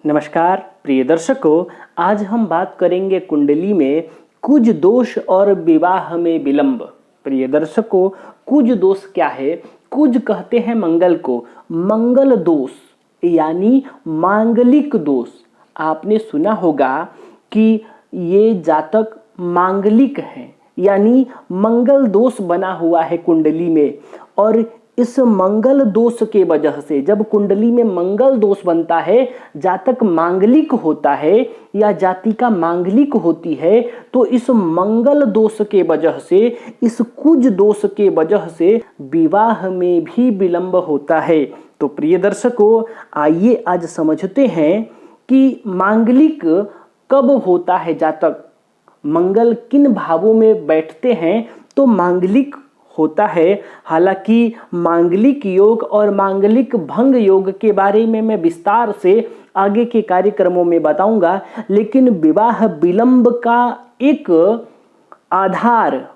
नमस्कार प्रिय दर्शकों, आज हम बात करेंगे कुंडली में कुज दोष और विवाह में विलंब। प्रिय दर्शकों, कुज दोष क्या है? कुज कहते हैं मंगल को। मंगल दोष यानी मांगलिक दोष। आपने सुना होगा कि ये जातक मांगलिक हैं, यानी मंगल दोष बना हुआ है कुंडली में। और इस मंगल दोष के वजह से जब कुंडली में मंगल दोष बनता है, जातक मांगलिक होता है या जातिका मांगलिक होती है, तो इस मंगल दोष के वजह से, इस कुज दोष के वजह से विवाह में भी विलंब होता है। तो प्रिय दर्शकों, आइए आज समझते हैं कि मांगलिक कब होता है जातक, मंगल किन भावों में बैठते हैं तो मांगलिक होता है। हालांकि मांगलिक योग और मांगलिक भंग योग के बारे में मैं विस्तार से आगे के कार्यक्रमों में बताऊंगा, लेकिन विवाह विलंब का एक आधार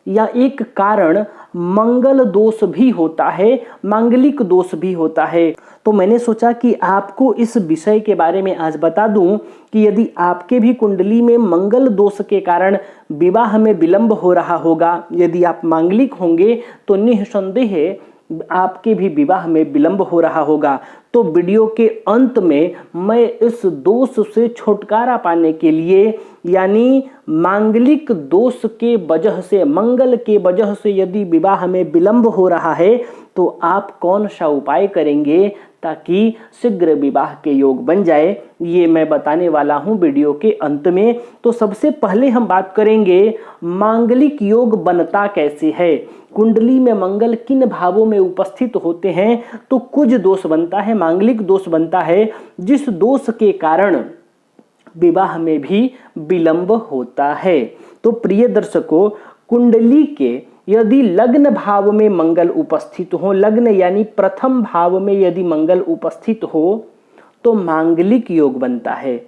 या एक कारण मंगल दोष भी होता है, मांगलिक दोष भी होता है। तो मैंने सोचा कि आपको इस विषय के बारे में आज बता दूं कि यदि आपके भी कुंडली में मंगल दोष के कारण विवाह में विलंब हो रहा होगा, यदि आप मांगलिक होंगे तो निसंदेह आपके भी विवाह में विलंब हो रहा होगा। तो वीडियो के अंत में मैं इस दोष से छुटकारा पाने के लिए, यानी मांगलिक दोष के वजह से, मंगल के वजह से यदि विवाह में विलंब हो रहा है तो आप कौन सा उपाय करेंगे ताकि शीघ्र विवाह के योग बन जाए, ये मैं बताने वाला हूं वीडियो के अंत में। तो सबसे पहले हम बात करेंगे मांगलिक योग बनता कैसे है। कुंडली में मंगल किन भावों में उपस्थित होते हैं तो कुज दोष बनता है, मांगलिक दोष बनता है, जिस दोष के कारण विवाह में भी विलंब होता है। तो प्रिय दर्शकों, कुंडली के यदि लग्न भाव में मंगल उपस्थित हो, लग्न यानी प्रथम भाव में यदि मंगल उपस्थित हो तो मांगलिक योग बनता है।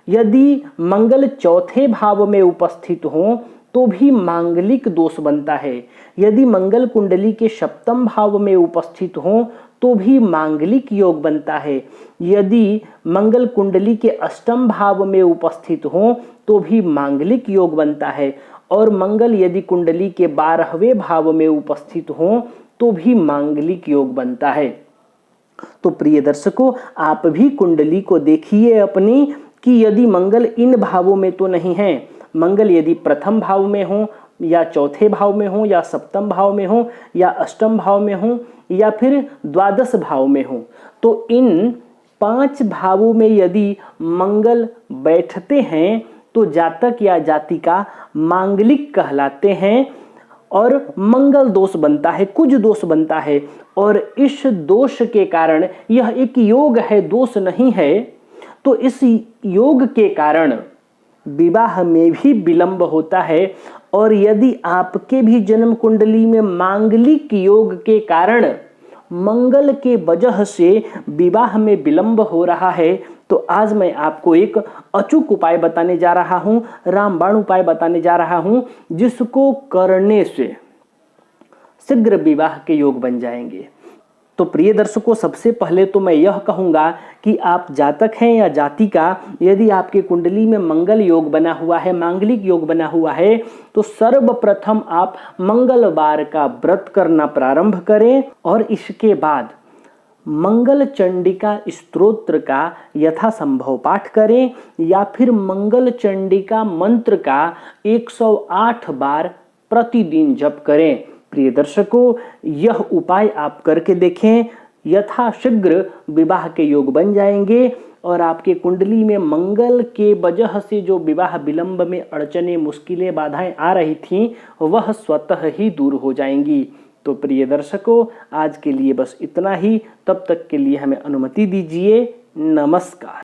यदि मंगल चौथे भाव में उपस्थित हो तो भी मांगलिक दोष बनता है। यदि मंगल कुंडली के सप्तम भाव में उपस्थित हो तो भी मांगलिक योग बनता है। यदि मंगल कुंडली के अष्टम भाव में उपस्थित हो तो भी मांगलिक योग बनता है। और मंगल यदि कुंडली के 12वें भाव में उपस्थित हो तो भी मांगलिक योग बनता है। तो प्रिय दर्शकों, आप भी कुंडली को देखिए अपनी कि यदि मंगल इन भावों में तो नहीं है। मंगल यदि प्रथम भाव में हो या चौथे भाव में हो या सप्तम भाव में हो या अष्टम भाव में हो या फिर द्वादश भाव में हो, तो इन 5 भावों में यदि मंगल बैठते हैं तो जातक या जातिका मांगलिक कहलाते हैं और मंगल दोष बनता है, कुज दोष बनता है। और इस दोष के कारण, यह एक योग है, दोष नहीं है, तो इस योग के कारण विवाह में भी विलंब होता है। और यदि आपके भी जन्म कुंडली में मांगलिक योग के कारण मंगल के वजह से विवाह में विलंब हो रहा है, तो आज मैं आपको एक अचूक उपाय बताने जा रहा हूं, रामबाण उपाय बताने जा रहा हूं, जिसको करने से शीघ्र विवाह के योग बन जाएंगे। तो प्रिय दर्शकों, सबसे पहले तो मैं यह कहूंगा कि आप जातक हैं या जातिका, यदि आपके कुंडली में मंगल योग बना हुआ है, मांगलिक योग बना हुआ है, तो सर्वप्रथम आप मंगलवार का व्रत करना प्रारंभ करें और इसके बाद मंगल चंडिका स्तोत्र का यथासंभव पाठ करें या फिर मंगल चंडिका मंत्र का 108 बार प्रतिदिन जप करें। प्रिय दर्शकों, यह उपाय आप करके देखें, यथाशीघ्र विवाह के योग बन जाएंगे और आपके कुंडली में मंगल के वजह से जो विवाह विलंब में अड़चने, मुश्किलें, बाधाएं आ रही थीं, वह स्वतः ही दूर हो जाएंगी। तो प्रिय दर्शकों, आज के लिए बस इतना ही। तब तक के लिए हमें अनुमति दीजिए। नमस्कार।